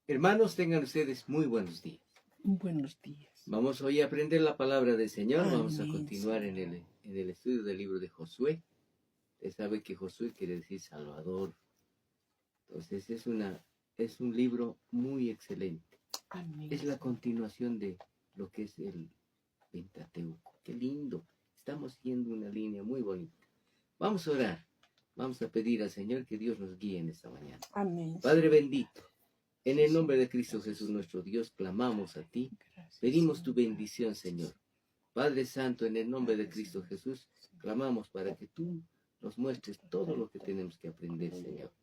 Hermanos, tengan ustedes muy buenos días. Buenos días. Vamos hoy a aprender la palabra del Señor. Vamos a Amén, continuar en Señor. el estudio del libro de Josué. Usted sabe que Josué quiere decir Salvador. Entonces es un libro muy excelente. Amén. Es la Señor. continuación de lo que es el Pentateuco. Qué lindo. Estamos siguiendo una línea muy bonita. Vamos a orar. Vamos a pedir al Señor que Dios nos guíe en esta mañana. Amén. Padre Señor. bendito, en el Sí, nombre de Señor. Cristo Gracias. Jesús nuestro Dios, clamamos a ti. Gracias, Pedimos Señor. tu bendición, Señor. Padre Santo, en el nombre de Gracias, Cristo Señor. Jesús, clamamos para que tú nos muestres todo lo que tenemos que aprender, Señor.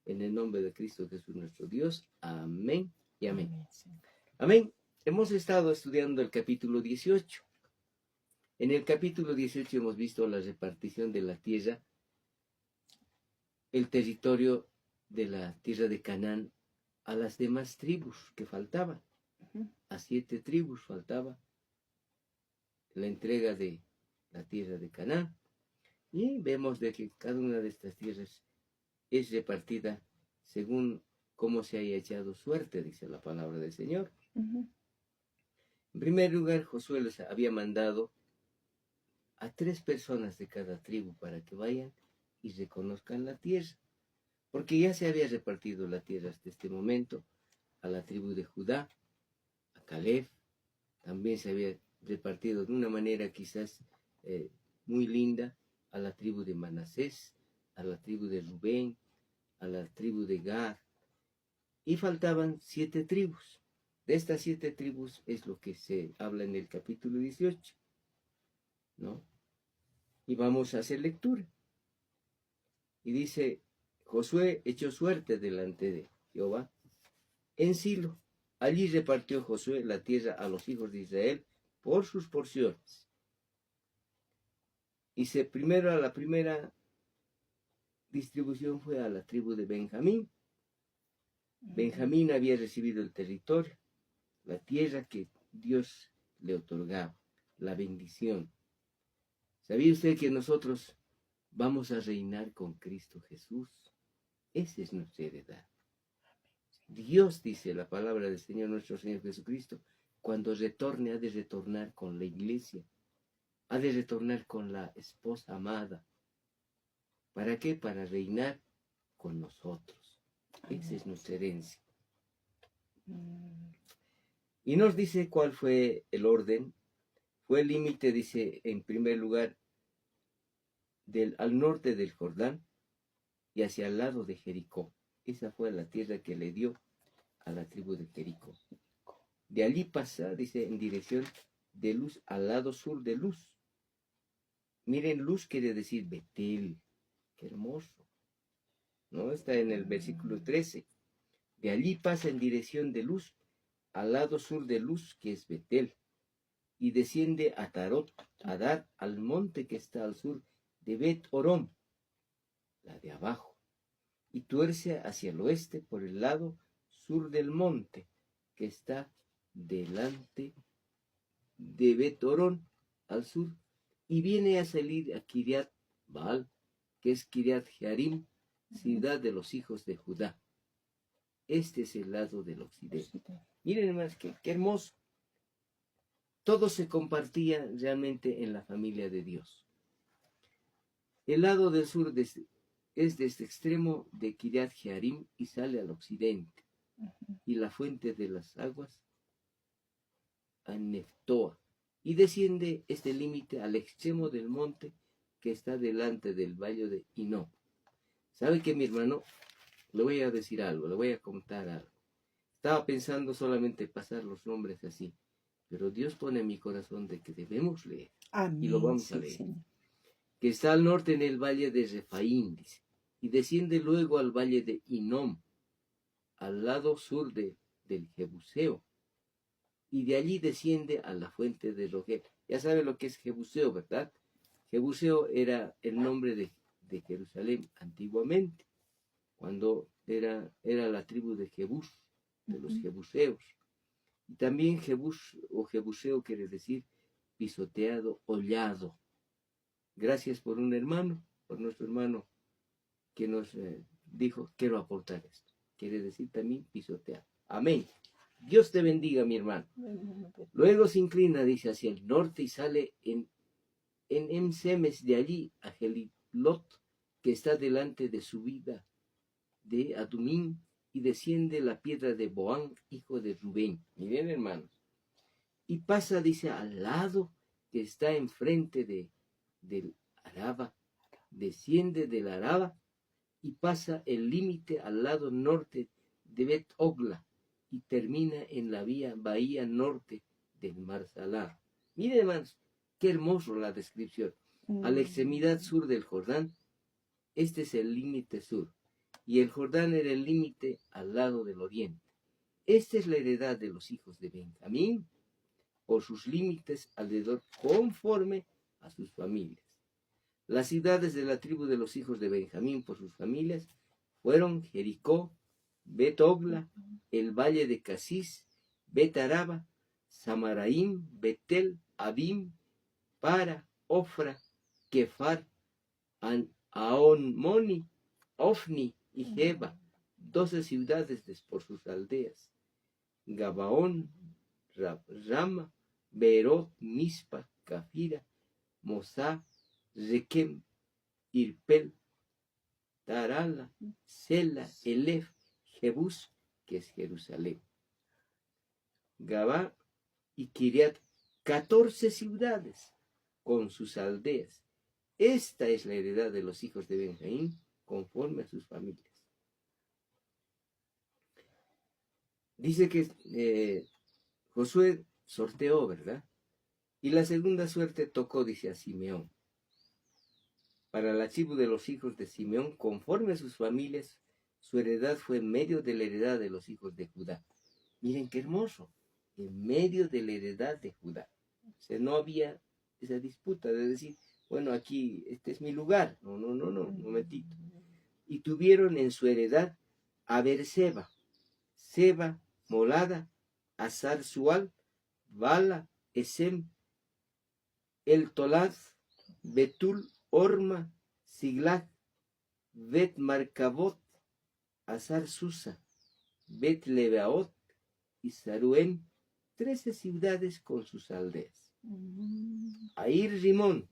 En el nombre de Cristo Jesús nuestro Dios. Amén y amén. Amén, Señor. Amén. Hemos estado estudiando el capítulo 18. En el capítulo 18 hemos visto la repartición de la tierra, el territorio de la tierra de Canaán a las demás tribus que faltaban. A 7 tribus faltaba la entrega de la tierra de Canaán. Y vemos de que cada una de estas tierras es repartida según cómo se haya echado suerte, dice la palabra del Señor. En primer lugar, Josué les había mandado a 3 personas de cada tribu para que vayan y reconozcan la tierra, porque ya se había repartido la tierra hasta este momento a la tribu de Judá, a Caleb. También se había repartido de una manera quizás muy linda a la tribu de Manasés, a la tribu de Rubén, a la tribu de Gad, y faltaban 7 tribus. De estas 7 tribus es lo que se habla en el capítulo 18, ¿no? Y vamos a hacer lectura. Y dice, Josué echó suerte delante de Jehová en Silo. Allí repartió Josué la tierra a los hijos de Israel por sus porciones. Y la primera distribución fue a la tribu de Benjamín. Benjamín había recibido el territorio, la tierra que Dios le otorgaba, la bendición. ¿Sabía usted que nosotros vamos a reinar con Cristo Jesús? Esa es nuestra heredad. Dios, dice la palabra del Señor nuestro Señor Jesucristo, cuando retorne ha de retornar con la iglesia, ha de retornar con la esposa amada. ¿Para qué? Para reinar con nosotros. Esa es nuestra herencia. Y nos dice cuál fue el orden. Fue el límite, dice, en primer lugar, al norte del Jordán y hacia el lado de Jericó. Esa fue la tierra que le dio a la tribu de Jericó. De allí pasa, dice, en dirección de Luz al lado sur de Luz. Miren, Luz quiere decir Betel. Qué hermoso, ¿no? Está en el versículo 13. De allí pasa en dirección de Luz al lado sur de Luz, que es Betel, y desciende a Tarot, Adar, al monte que está al sur de Bet Orón, la de abajo, y tuerce hacia el oeste por el lado sur del monte que está delante de Bet Orón al sur, y viene a salir a Kiriat Baal, que es Kiriat Jearim, ciudad de los hijos de Judá. Este es el lado del occidente. Miren más, qué hermoso. Todo se compartía realmente en la familia de Dios. El lado del sur es desde este extremo de Kiriat Jearim y sale al occidente. Y la fuente de las aguas a Neftoa. Y desciende este límite al extremo del monte que está delante del valle de Hinnom. ¿Sabe qué, mi hermano? Le voy a decir algo, le voy a contar algo. Estaba pensando solamente pasar los nombres así, pero Dios pone en mi corazón de que debemos leer. Amén, y lo vamos a sí, leer. Señor. Que está al norte en el valle de Refaín, dice, y desciende luego al valle de Hinnom, al lado sur del Jebuseo, y de allí desciende a la fuente de Rogel. Ya sabe lo que es Jebuseo, ¿verdad? Jebuseo era el nombre de Jerusalén antiguamente, cuando era la tribu de Jebús, de los jebuseos. Y también Jebús o Jebuseo quiere decir pisoteado, hollado. Gracias por un hermano, por nuestro hermano que nos dijo, quiero aportar esto. Quiere decir también pisoteado. Amén. Dios te bendiga, mi hermano. Luego se inclina, dice, hacia el norte y sale en Emsemes, de allí a Gelilot, que está delante de subida de Adumín, y desciende la piedra de Boán, hijo de Rubén. Miren, hermanos. Y pasa, dice, al lado que está enfrente del Araba, desciende del Araba y pasa el límite al lado norte de Bet Ogla y termina en la bahía norte del Mar Salado. Miren, hermanos, qué hermoso la descripción. A la extremidad sur del Jordán, este es el límite sur, y el Jordán era el límite al lado del oriente. Esta es la heredad de los hijos de Benjamín, por sus límites alrededor, conforme a sus familias. Las ciudades de la tribu de los hijos de Benjamín, por sus familias, fueron Jericó, Bet Ogla, el valle de Casís, Bet Araba, Samaraim, Betel, Abim, Para, Ofra, Kefar, Aonmoni, Ofni y Jeba, 12 ciudades por sus aldeas. Gabaón, Rama, Beerot, Mispa, Cafira, Mosá, Requem, Irpel, Tarala, Sela, Elef, Jebús, que es Jerusalén. Gabá y Kiriat, 14 ciudades con sus aldeas. Esta es la heredad de los hijos de Benjamín, conforme a sus familias. Dice que Josué sorteó, ¿verdad? Y la segunda suerte tocó, dice, a Simeón. Para la tribu de los hijos de Simeón, conforme a sus familias, su heredad fue en medio de la heredad de los hijos de Judá. Miren qué hermoso, en medio de la heredad de Judá. O sea, no había esa disputa de decir, bueno, aquí, este es mi lugar. No, un momentito. Y tuvieron en su heredad a Berseba, Seba, Molada, Azar Sual, Bala, Esem, El Tolad, Betul, Orma, Siglag, Bet Marcabot, Azar Susa, Bet Lebaot y Saruén, 13 ciudades con sus aldeas. Air Rimón,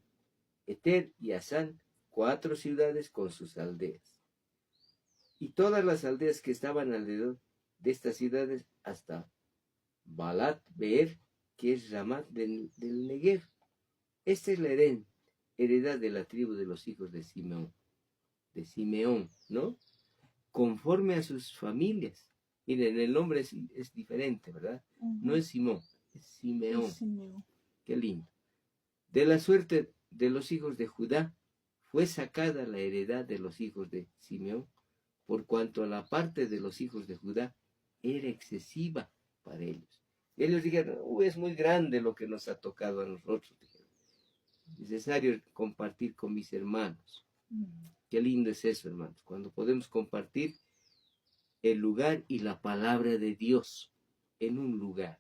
Eter y Asán, 4 ciudades con sus aldeas. Y todas las aldeas que estaban alrededor de estas ciudades hasta Balat Beer, que es Ramat del Negev. Esta es la heredad de la tribu de los hijos de Simeón, ¿no? Conforme a sus familias. Miren, el nombre es diferente, ¿verdad? No es Simón, es Simeón. Qué lindo. De la suerte de los hijos de Judá fue sacada la heredad de los hijos de Simeón, por cuanto a la parte de los hijos de Judá era excesiva para ellos. Ellos dijeron, es muy grande lo que nos ha tocado a nosotros. Es necesario compartir con mis hermanos. Qué lindo es eso, hermanos, cuando podemos compartir el lugar y la palabra de Dios en un lugar.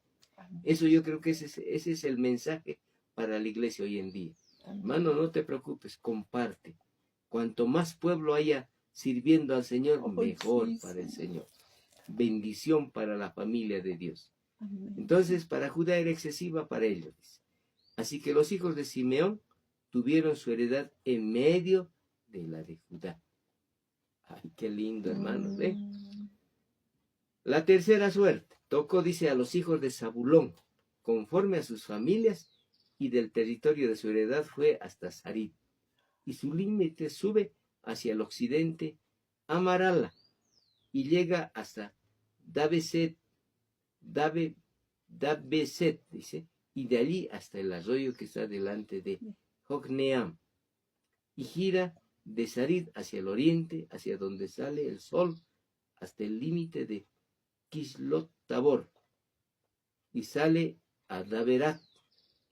Eso yo creo que ese es el mensaje para la iglesia hoy en día. Hermano, no te preocupes, comparte. Cuanto más pueblo haya sirviendo al Señor, mejor para el Señor. Bendición para la familia de Dios. Entonces, para Judá era excesiva para ellos. Así que los hijos de Simeón tuvieron su heredad en medio de la de Judá. Ay, qué lindo, hermanos, ¿ve? La tercera suerte tocó, dice, a los hijos de Zabulón, conforme a sus familias, y del territorio de su heredad fue hasta Sarid. Y su límite sube hacia el occidente a Marala, y llega hasta Dabeset, dice, y de allí hasta el arroyo que está delante de Jocneam, y gira de Sarid hacia el oriente, hacia donde sale el sol, hasta el límite de Kislot Tabor, y sale a Daberat,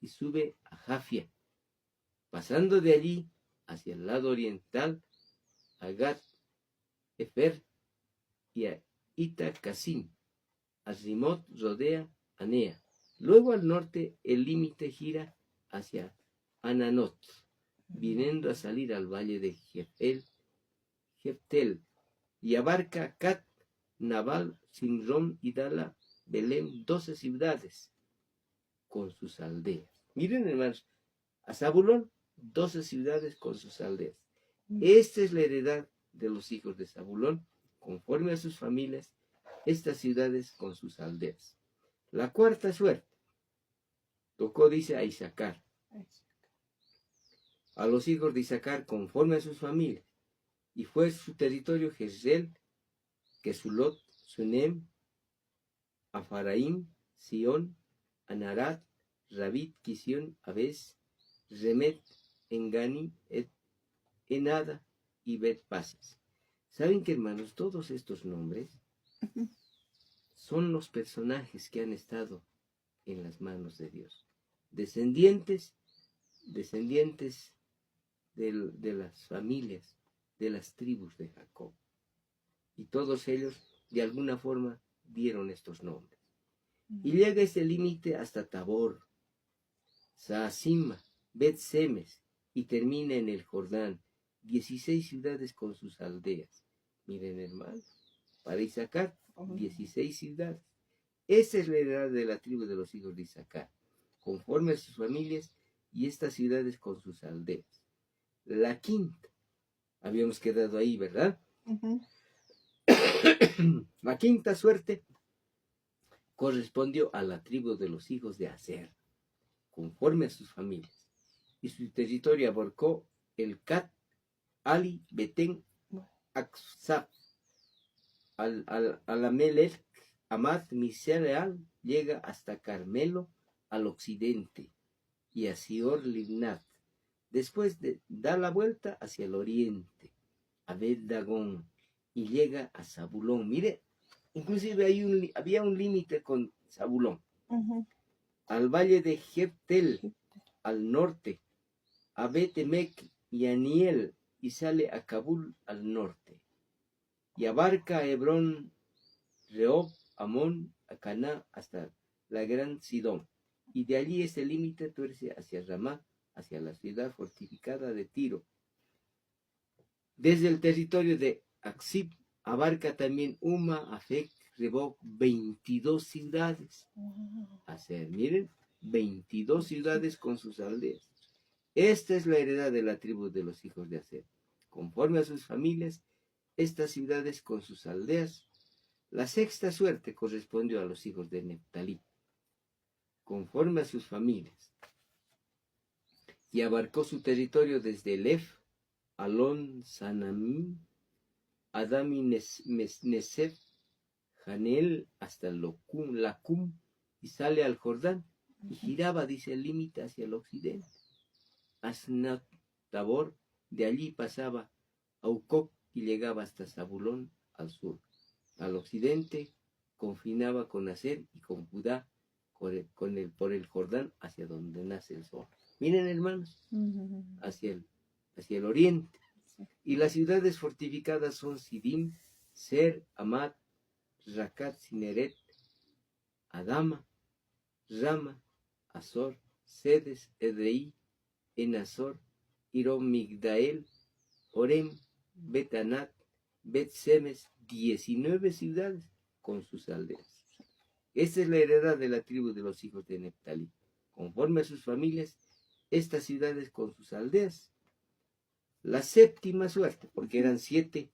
y sube a Jafia, pasando de allí hacia el lado oriental a Gat Efer y a Ita-Casim. Azimot rodea a Nea. Luego al norte el límite gira hacia Ananot, viniendo a salir al valle de Jeftel, y abarca Cat Nabal, Simrón y Dala, Belén, 12 ciudades con sus aldeas. Miren, hermanos, a Zabulón, 12 ciudades con sus aldeas. Esta es la heredad de los hijos de Zabulón, conforme a sus familias, estas ciudades con sus aldeas. La cuarta suerte tocó, dice, a Isaacar. A los hijos de Isaacar, conforme a sus familias, y fue su territorio Jezreel, Quesulot, Sunem, Afaraim, Sión, Anarat, Rabit, Kisión, Abes, Remet, Engani, Enada y Bet-Pases. ¿Saben qué, hermanos? Todos estos nombres son los personajes que han estado en las manos de Dios. Descendientes de las familias, de las tribus de Jacob. Y todos ellos, de alguna forma, dieron estos nombres. Y llega ese límite hasta Tabor, Saasima, Bet-Semes, y termina en el Jordán, 16 ciudades con sus aldeas. Miren, hermanos, para Isaacar, 16 ciudades. Esa es la heredad de la tribu de los hijos de Isaacar, conforme a sus familias y estas ciudades con sus aldeas. La quinta, habíamos quedado ahí, ¿verdad? La quinta suerte correspondió a la tribu de los hijos de Aser, conforme a sus familias, y su territorio abarcó el Cat, Ali, Betén, Aksab, Alamelech, Amat, Misereal, llega hasta Carmelo al occidente y a Sior Libnat. Después da la vuelta hacia el oriente, a Bet-Dagón, y llega a Zabulón. Mire, inclusive había un límite con Zabulón. Al valle de Jeftel, al norte, a Bet-Emek y Aniel, y sale a Kabul al norte. Y abarca a Hebrón, Rehob, Amón, a Caná, hasta la gran Sidón. Y de allí ese límite tuerce hacia Ramá, hacia la ciudad fortificada de Tiro. Desde el territorio de Aksib abarca también Uma, Afek, Reboc, 22 ciudades. Aser, miren, 22 ciudades con sus aldeas. Esta es la heredad de la tribu de los hijos de Aser. Conforme a sus familias, estas ciudades con sus aldeas. La sexta suerte correspondió a los hijos de Neftalí, conforme a sus familias, y abarcó su territorio desde Elef, Alon, Sanamim, Adami, Nesef, Janel, hasta Lacum, y sale al Jordán, y giraba, dice, el límite hacia el occidente. Asnat Tabor, de allí pasaba a Ucoc y llegaba hasta Zabulón al sur. Al occidente confinaba con Aser y con Judá por el Jordán hacia donde nace el sol. Miren, hermanos, hacia el oriente. Y las ciudades fortificadas son Sidim, Ser, Amat, Racat, Cineret, Adama, Rama, Azor, Sedes, Edrei, Enazor, Irom, Migdael, Orem, Betanat, Bet-Semes, 19 ciudades con sus aldeas. Esta es la heredad de la tribu de los hijos de Neftalí. Conforme a sus familias, estas ciudades con sus aldeas. La séptima suerte, porque eran siete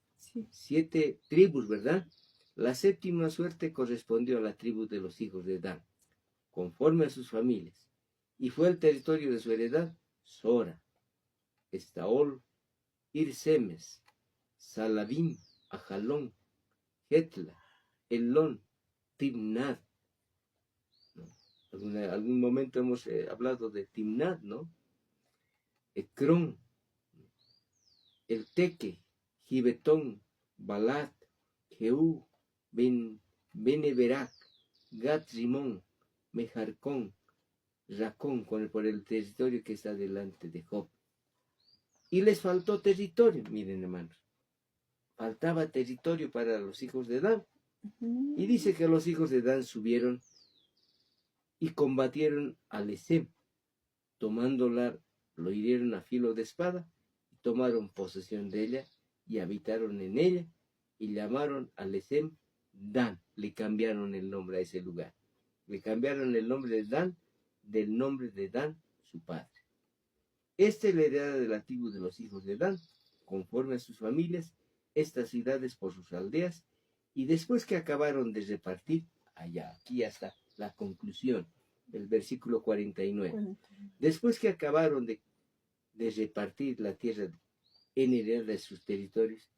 tribus, ¿verdad? La séptima suerte correspondió a la tribu de los hijos de Dan, conforme a sus familias. Y fue el territorio de su heredad: Sora, Estaol, Irsemes, Salabim, Ajalón, Getla, Elón, Timnat. Algún momento hemos hablado de Timnat, ¿no? Ecrón, El Teque, Gibetón, Balat, Jehú, Beneberac, Gat Rimón, Mejarcón, Racón, por el territorio que está delante de Job. Y les faltó territorio, miren, hermanos. Faltaba territorio para los hijos de Dan. Y dice que los hijos de Dan subieron y combatieron a Lesem, tomándola, lo hirieron a filo de espada, y tomaron posesión de ella, y habitaron en ella, y llamaron a Lesem Dan. Le cambiaron el nombre a ese lugar. Le cambiaron el nombre de Dan del nombre de Dan, su padre. Esta es la heredad de la tribu de los hijos de Dan, conforme a sus familias, estas ciudades por sus aldeas, y después que acabaron de repartir, allá, aquí hasta la conclusión del versículo 49. Después que acabaron de repartir la tierra en heredad de sus territorios,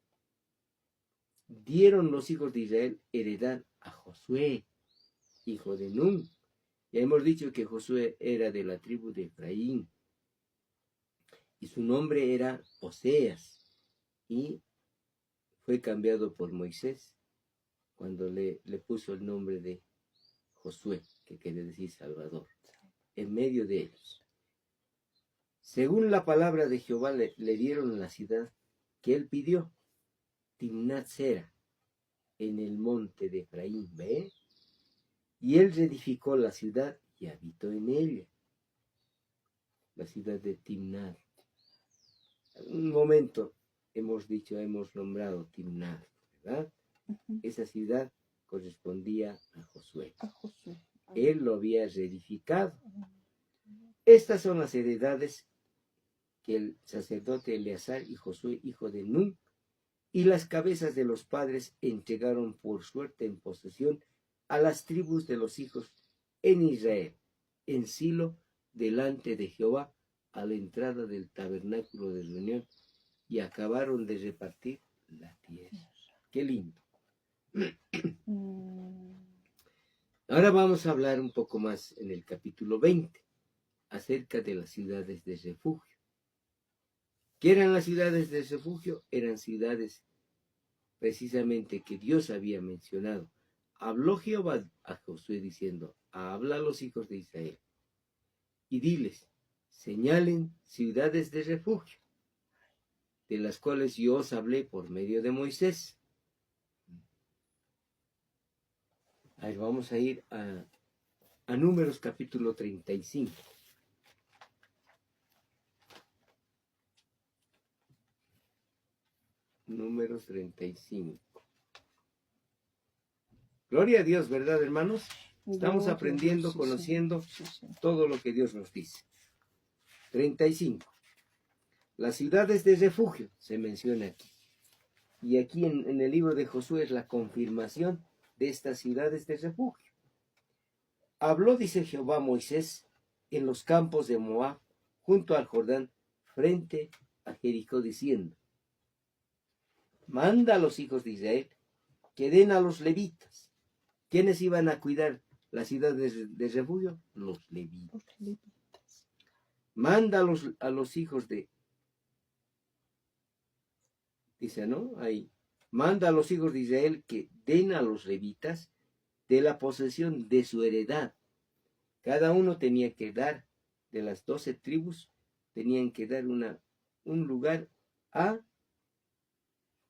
dieron los hijos de Israel heredad a Josué, hijo de Nun. Ya hemos dicho que Josué era de la tribu de Efraín, y su nombre era Oseas, y fue cambiado por Moisés cuando le puso el nombre de Josué, que quiere decir Salvador, en medio de ellos. Según la palabra de Jehová le dieron la ciudad que él pidió, Timnat Sera, en el monte de Efraín, ¿ve? Y él reedificó la ciudad y habitó en ella, la ciudad de Timnat. Un momento hemos nombrado Timnat, ¿verdad? Esa ciudad correspondía a Josué. Él lo había reedificado. Estas son las heredades que el sacerdote Eleazar y Josué, hijo de Nun, y las cabezas de los padres entregaron por suerte en posesión a las tribus de los hijos en Israel, en Silo, delante de Jehová, a la entrada del tabernáculo de reunión, y acabaron de repartir la tierra. Qué lindo. Ahora vamos a hablar un poco más en el capítulo 20 acerca de las ciudades de refugio. ¿Qué eran las ciudades de refugio? Eran ciudades precisamente que Dios había mencionado. Habló Jehová a Josué diciendo: habla a los hijos de Israel y diles, señalen ciudades de refugio, de las cuales yo os hablé por medio de Moisés. Ahí vamos a ir a Números capítulo 35. Números 35. Gloria a Dios, ¿verdad, hermanos? Estamos aprendiendo, conociendo todo lo que Dios nos dice. 35. Las ciudades de refugio se menciona aquí. Y aquí en el libro de Josué es la confirmación de estas ciudades de refugio. Habló, dice Jehová a Moisés, en los campos de Moab, junto al Jordán, frente a Jericó, diciendo: manda a los hijos de Israel que den a los levitas. ¿Quiénes iban a cuidar la ciudad de refugio? Los levitas. Manda a los hijos de... Dice, ¿no? Ahí. Manda a los hijos de Israel que den a los levitas de la posesión de su heredad. Cada uno tenía que dar, de las 12 tribus, tenían que dar un lugar a,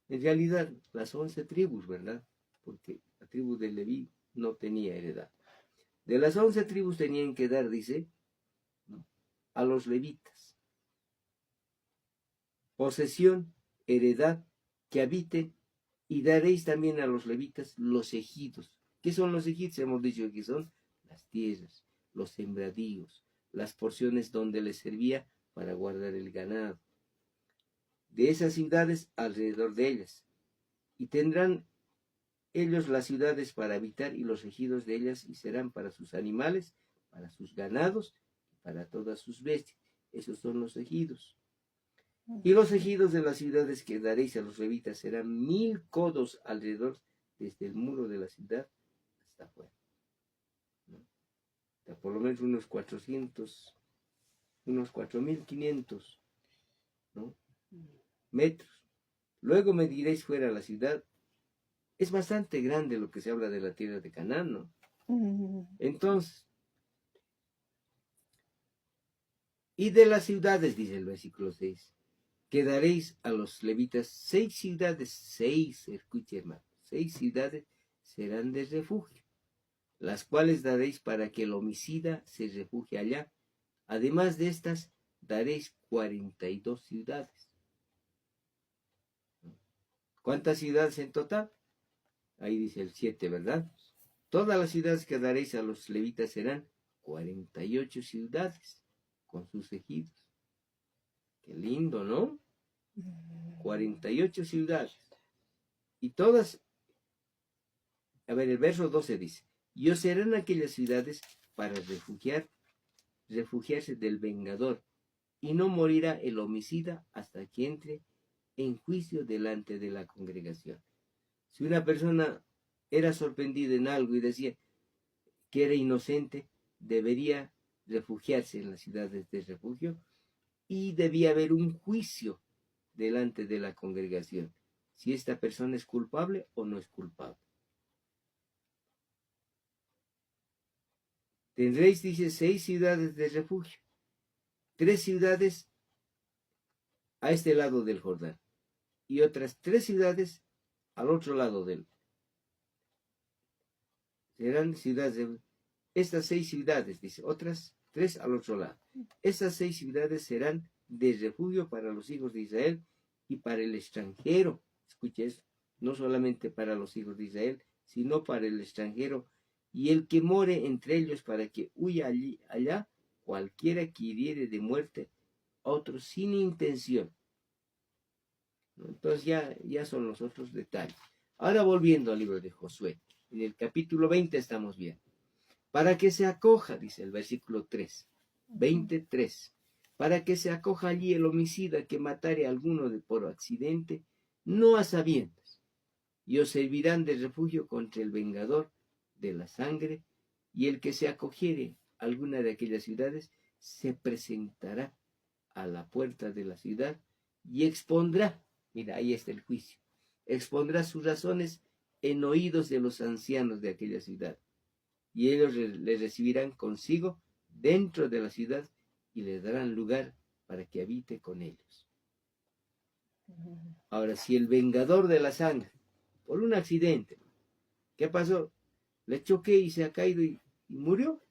en realidad, las 11 tribus, ¿verdad? Porque la tribu de Leví no tenía heredad. De las 11 tribus tenían que dar, dice, ¿no?, a los levitas. Posesión, heredad, que habiten, y daréis también a los levitas los ejidos. ¿Qué son los ejidos? Hemos dicho que son las tierras, los sembradíos, las porciones donde les servía para guardar el ganado. De esas ciudades alrededor de ellas. Y tendrán ellos las ciudades para habitar y los ejidos de ellas, y serán para sus animales, para sus ganados, para todas sus bestias. Esos son los ejidos. Y los ejidos de las ciudades que daréis a los levitas serán 1000 codos alrededor, desde el muro de la ciudad hasta afuera, ¿no? Hasta por lo menos unos 400, unos 4500, ¿no?, metros. Luego me diréis fuera la ciudad. Es bastante grande lo que se habla de la tierra de Canaán, ¿no? Entonces, y de las ciudades, dice el versículo 6, que daréis a los levitas 6 ciudades, 6, escuche hermano, 6 ciudades serán de refugio, las cuales daréis para que el homicida se refugie allá. Además de estas, daréis 42 ciudades. ¿Cuántas ciudades en total? Ahí dice el 7, ¿verdad? Todas las ciudades que daréis a los levitas serán 48 ciudades con sus ejidos. Qué lindo, ¿no? 48 ciudades. Y todas, a ver, el verso 12 dice, y os serán aquellas ciudades para refugiarse del vengador, y no morirá el homicida hasta que entre en juicio delante de la congregación. Si una persona era sorprendida en algo y decía que era inocente, debería refugiarse en las ciudades de refugio y debía haber un juicio delante de la congregación, si esta persona es culpable o no es culpable. Tendréis, dice, 6 ciudades de refugio, 3 ciudades a este lado del Jordán y otras 3 ciudades al otro lado del. Serán ciudades de. Estas 6 ciudades, dice, otras 3 al otro lado. Estas 6 ciudades serán de refugio para los hijos de Israel y para el extranjero. Escuche eso, no solamente para los hijos de Israel, sino para el extranjero y el que more entre ellos, para que huya allá cualquiera que hiriere de muerte a otro sin intención. Entonces ya son los otros detalles. Ahora volviendo al libro de Josué, en el capítulo 20 estamos viendo. Para que se acoja, dice el versículo 3, 23, para que se acoja allí el homicida que matare a alguno por accidente, no a sabiendas, y os servirán de refugio contra el vengador de la sangre, y el que se acogiere a alguna de aquellas ciudades se presentará a la puerta de la ciudad y expondrá, mira, ahí está el juicio, expondrá sus razones en oídos de los ancianos de aquella ciudad, y ellos le recibirán consigo dentro de la ciudad y le darán lugar para que habite con ellos. Ahora, si el vengador de la sangre, por un accidente, ¿qué pasó? Le choqué y se ha caído y murió.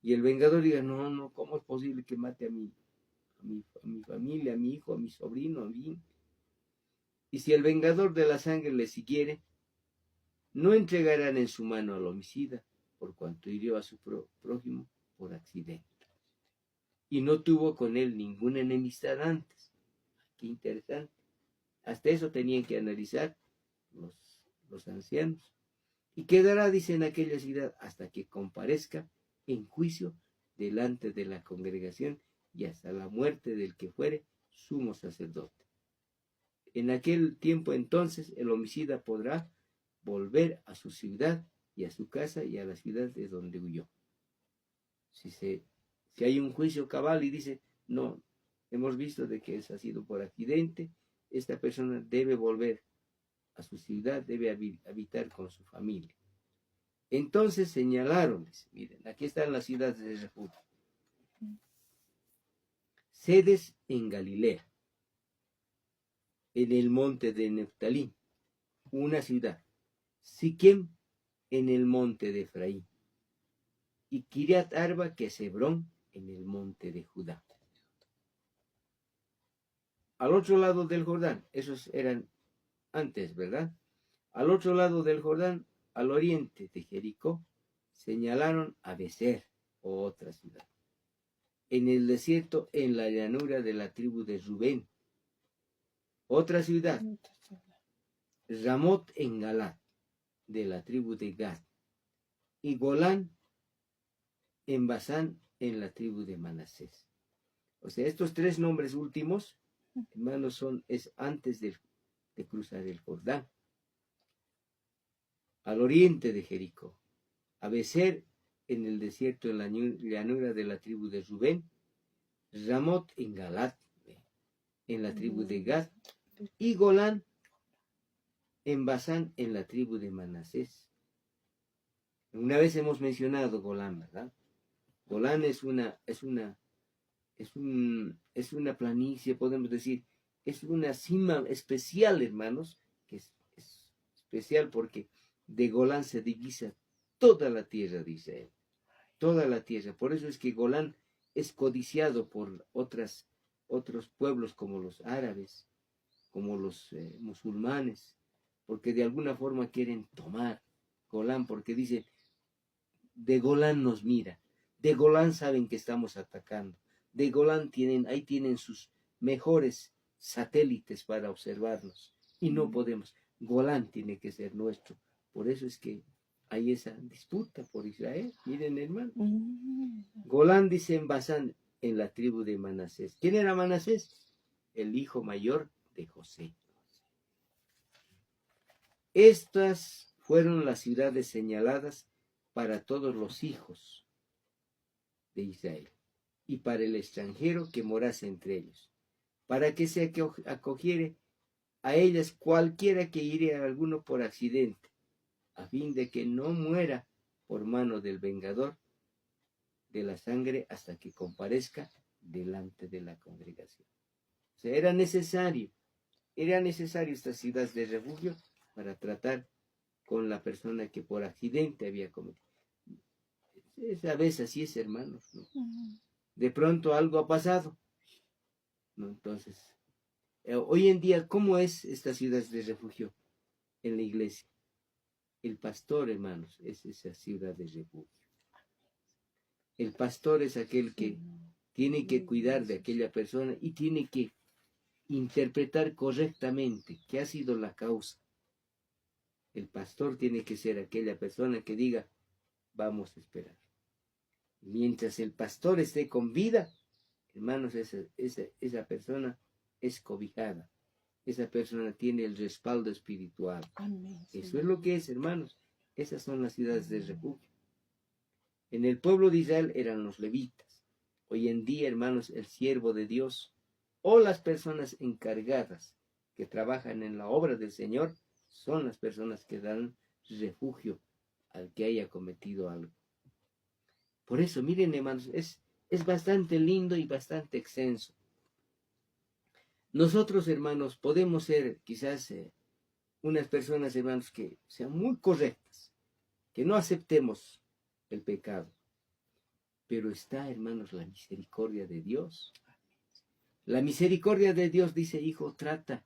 Y el vengador diga, no, ¿cómo es posible que mate a mi familia, a mi hijo, a mi sobrino, a mí? Y si el vengador de la sangre le siguiere, no entregarán en su mano al homicida, por cuanto hirió a su prójimo por accidente. Y no tuvo con él ninguna enemistad antes. Qué interesante. Hasta eso tenían que analizar los ancianos. Y quedará, dice, en aquella ciudad hasta que comparezca en juicio delante de la congregación y hasta la muerte del que fuere sumo sacerdote. En aquel tiempo entonces el homicida podrá volver a su ciudad y a su casa y a la ciudad de donde huyó. Si hay un juicio cabal y dice, no, hemos visto de que ha sido por accidente, esta persona debe volver a su ciudad, debe habitar con su familia. Entonces señalaronles, miren, aquí están las ciudades de refugio. Sedes en Galilea, en el monte de Neftalí, una ciudad. Siquem, en el monte de Efraín, y Kiriat Arba, que es Hebrón, en el monte de Judá. Al otro lado del Jordán, esos eran antes, ¿verdad? Al otro lado del Jordán, al oriente de Jericó, señalaron a Becer, otra ciudad. En el desierto, en la llanura de la tribu de Rubén, otra ciudad. Ramot en Galat, de la tribu de Gad, y Golán en Basán, en la tribu de Manasés. O sea, estos 3 nombres últimos, hermanos, es antes de cruzar el Jordán. Al oriente de Jericó, a Becer, en el desierto, en la llanura de la tribu de Rubén, Ramot en Galat, en la tribu de Gad, y Golán en Basán, en la tribu de Manasés. Una vez hemos mencionado Golán, ¿verdad? Golán es una planicie, podemos decir, es una cima especial, hermanos, que es especial porque de Golán se divisa toda la tierra de Israel, toda la tierra. Por eso es que Golán es codiciado por otros pueblos como los árabes, como los musulmanes, porque de alguna forma quieren tomar Golán, porque dice, de Golán nos mira, de Golán saben que estamos atacando, de Golán ahí tienen sus mejores satélites para observarnos, y no podemos. Golán tiene que ser nuestro. Por eso es que hay esa disputa por Israel. Miren, hermano. Golán, dice en Basán, en la tribu de Manasés. ¿Quién era Manasés? El hijo mayor de José. Estas fueron las ciudades señaladas para todos los hijos de Israel y para el extranjero que morase entre ellos, para que se acogiere a ellas cualquiera que hiriera a alguno por accidente, a fin de que no muera por mano del vengador de la sangre hasta que comparezca delante de la congregación. O sea, era necesario estas ciudades de refugio para tratar con la persona que por accidente había cometido. A veces así es, hermanos, ¿no? De pronto algo ha pasado, ¿no? Entonces, hoy en día, ¿cómo es estas ciudades de refugio en la iglesia? El pastor, hermanos, es esa ciudad de refugio. El pastor es aquel que tiene que cuidar de aquella persona y tiene que interpretar correctamente qué ha sido la causa. El pastor tiene que ser aquella persona que diga, vamos a esperar. Mientras el pastor esté con vida, hermanos, esa persona es cobijada. Esa persona tiene el respaldo espiritual. Amén. Eso es lo que es, hermanos. Esas son las ciudades de refugio. En el pueblo de Israel eran los levitas. Hoy en día, hermanos, el siervo de Dios o las personas encargadas que trabajan en la obra del Señor son las personas que dan refugio al que haya cometido algo. Por eso, miren, hermanos, es bastante lindo y bastante extenso. Nosotros, hermanos, podemos ser quizás unas personas, hermanos, que sean muy correctas, que no aceptemos el pecado. Pero está, hermanos, la misericordia de Dios. La misericordia de Dios dice, hijo, trata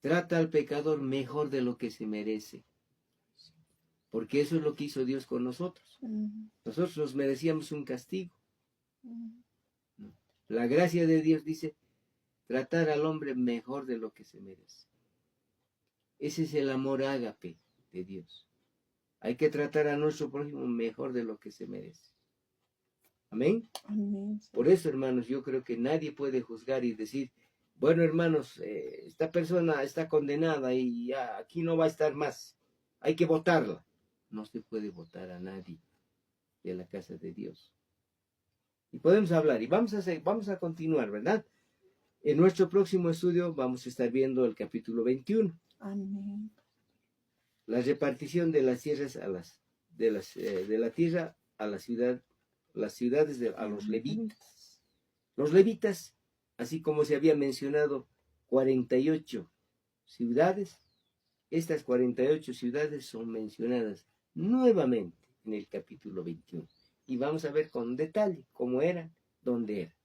al pecador mejor de lo que se merece. Porque eso es lo que hizo Dios con nosotros. Nosotros nos merecíamos un castigo. La gracia de Dios dice, tratar al hombre mejor de lo que se merece. Ese es el amor ágape de Dios. Hay que tratar a nuestro prójimo mejor de lo que se merece. Amén. Amén. Por eso, hermanos, yo creo que nadie puede juzgar y decir, bueno, hermanos, esta persona está condenada y ya aquí no va a estar más. Hay que votarla. No se puede votar a nadie de la casa de Dios. Y podemos hablar y vamos a continuar, ¿verdad? En nuestro próximo estudio vamos a estar viendo el capítulo 21. Amén. La repartición de las tierras de la tierra a las ciudades a los levitas. Los levitas, así como se había mencionado 48 ciudades, estas 48 ciudades son mencionadas nuevamente en el capítulo 21. Y vamos a ver con detalle cómo eran, dónde eran.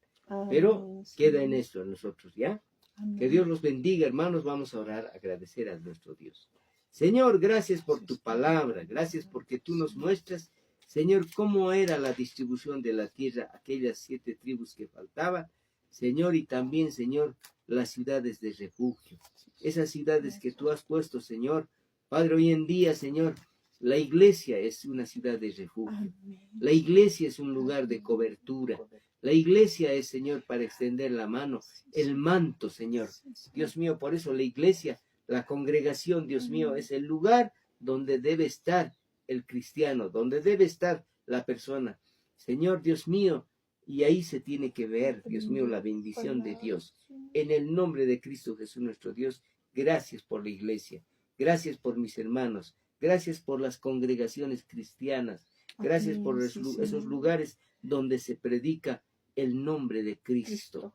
Pero queda en esto a nosotros, ¿ya? Amén. Que Dios los bendiga, hermanos. Vamos a orar, agradecer a nuestro Dios. Señor, gracias por tu palabra. Gracias porque tú nos muestras, Señor, cómo era la distribución de la tierra, aquellas 7 tribus que faltaban. Señor, y también, Señor, las ciudades de refugio. Esas ciudades que tú has puesto, Señor. Padre, hoy en día, Señor, la iglesia es una ciudad de refugio. La iglesia es un lugar de cobertura. La iglesia es, Señor, para extender la mano, el manto, Señor. Dios mío, por eso la iglesia, la congregación, Dios mío, es el lugar donde debe estar el cristiano, donde debe estar la persona. Señor, Dios mío, y ahí se tiene que ver, Dios mío, la bendición de Dios. En el nombre de Cristo Jesús, nuestro Dios, gracias por la iglesia. Gracias por mis hermanos. Gracias por las congregaciones cristianas. Gracias por esos lugares donde se predica el nombre de Cristo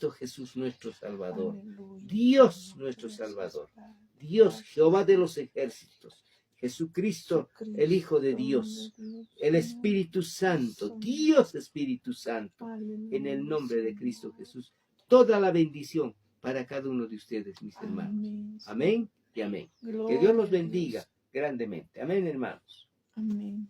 Jesús nuestro Salvador. Dios nuestro Salvador. Dios, Jehová de los ejércitos. Jesucristo, el Hijo de Dios. El Espíritu Santo. Dios Espíritu Santo. En el nombre de Cristo Jesús. Toda la bendición para cada uno de ustedes, mis hermanos. Amén. Amén y amén. Que Gloria Dios a los Dios. bendiga grandemente. Amén, hermanos. Amén.